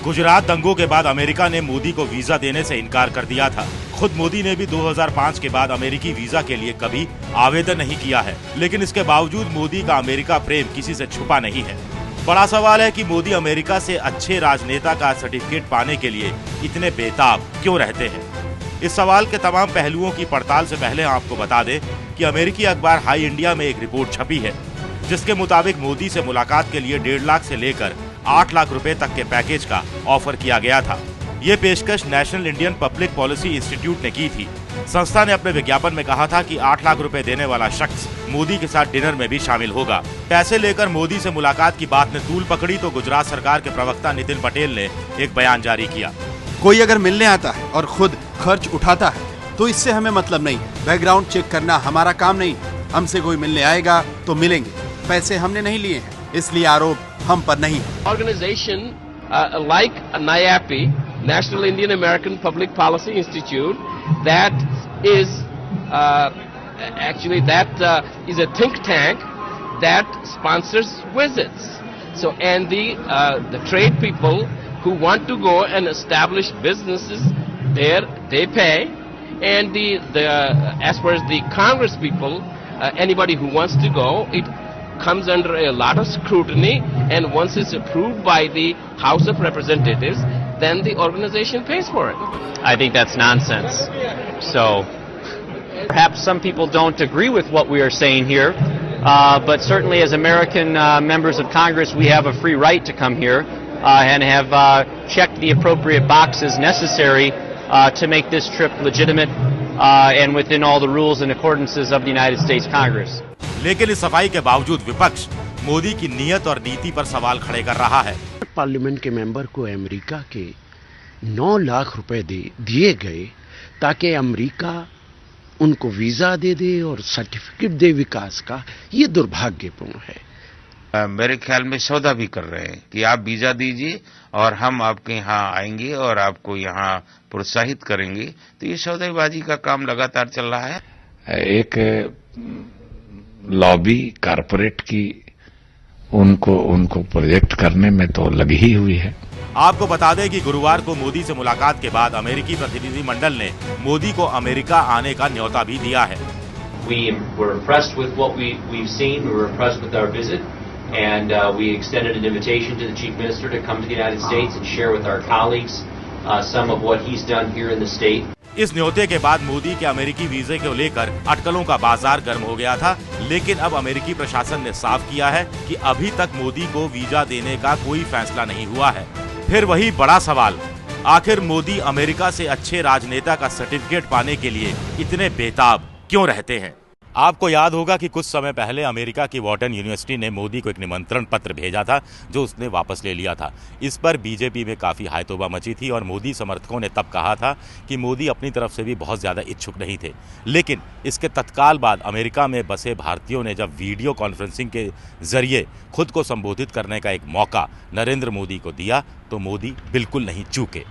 गुजरात दंगों के बाद अमेरिका ने मोदी को वीजा देने से इनकार कर दिया था। खुद मोदी ने भी 2005 के बाद अमेरिकी वीजा के लिए कभी आवेदन नहीं किया है, लेकिन इसके बावजूद मोदी का अमेरिका प्रेम किसी से छुपा नहीं है। बड़ा सवाल है कि मोदी अमेरिका से अच्छे राजनेता का सर्टिफिकेट पाने के लिए इतने बेताब क्यों रहते हैं। इस सवाल के तमाम पहलुओं की पड़ताल से पहले आपको बता दें कि अमेरिकी अखबार हाई इंडिया में एक रिपोर्ट छपी है, जिसके मुताबिक मोदी से मुलाकात के लिए 1.5 लाख से लेकर 8 लाख रुपए तक के पैकेज का ऑफर किया गया था। ये पेशकश national Indian public policy institute ने की थी। संस्था ने अपने विज्ञापन में कहा था कि 8 लाख रुपए देने वाला शख्स मोदी के साथ डिनर में भी शामिल होगा। पैसे लेकर मोदी से मुलाकात की बात ने तूल पकड़ी तो गुजरात सरकार के प्रवक्ता नितिन पटेल ने एक बयान जारी किया। कोई अगर मिलने आता है और खुद खर्च उठाता है तो इससे हमें मतलब नहीं। बैकग्राउंड चेक करना हमारा काम नहीं। हमसे कोई मिलने आएगा तो मिलेंगे, पैसे हमने नहीं लिए हैं, इसलिए आरोप हम पर नहीं। Organization like NIAPI, National Indian American Public Policy Institute, that is is a think tank that sponsors visits. So, and the trade people who want to go and establish businesses there, they pay, and as far as the Congress people, anybody who wants to go, it comes under a lot of scrutiny, and once it's approved by the House of Representatives, then the organization pays for it. I think that's nonsense. So perhaps some people don't agree with what we are saying here, but certainly as American members of Congress, we have a free right to come here and have checked the appropriate boxes necessary to make this trip legitimate and within all the rules and accordances of the United States Congress. लेकिन इस सफाई के बावजूद विपक्ष मोदी की नीयत और नीति पर सवाल खड़े कर रहा है। पार्लियामेंट के मेंबर को अमेरिका के 9 लाख रुपए दिए गए ताकि अमेरिका उनको वीजा दे दे और सर्टिफिकेट दे विकास का। ये दुर्भाग्यपूर्ण है। मेरे ख्याल में सौदा भी कर रहे हैं कि आप वीजा दीजिए और हम आपके यहाँ आएंगे और आपको यहाँ प्रोत्साहित करेंगे। तो ये सौदेबाजी का काम लगातार चल रहा है। एक लॉबी कारपोरेट की उनको प्रोजेक्ट करने में तो लगी ही हुई है। आपको बता दें कि गुरुवार को मोदी से मुलाकात के बाद अमेरिकी प्रतिनिधि मंडल ने मोदी को अमेरिका आने का न्योता भी दिया है। We were impressed with what we've seen. We were impressed with our visit, and we extended an invitation to the Chief Minister to come to the United States and share with our colleagues some of what he's done here in the state. इस न्योते के बाद मोदी के अमेरिकी वीजे को लेकर अटकलों का बाजार गर्म हो गया था, लेकिन अब अमेरिकी प्रशासन ने साफ किया है कि अभी तक मोदी को वीजा देने का कोई फैसला नहीं हुआ है। फिर वही बड़ा सवाल, आखिर मोदी अमेरिका से अच्छे राजनेता का सर्टिफिकेट पाने के लिए इतने बेताब क्यों रहते हैं। आपको याद होगा कि कुछ समय पहले अमेरिका की वॉर्टन यूनिवर्सिटी ने मोदी को एक निमंत्रण पत्र भेजा था, जो उसने वापस ले लिया था। इस पर बीजेपी में काफ़ी हायतोबा मची थी और मोदी समर्थकों ने तब कहा था कि मोदी अपनी तरफ से भी बहुत ज़्यादा इच्छुक नहीं थे। लेकिन इसके तत्काल बाद अमेरिका में बसे भारतीयों ने जब वीडियो कॉन्फ्रेंसिंग के जरिए खुद को संबोधित करने का एक मौका नरेंद्र मोदी को दिया, तो मोदी बिल्कुल नहीं चूके।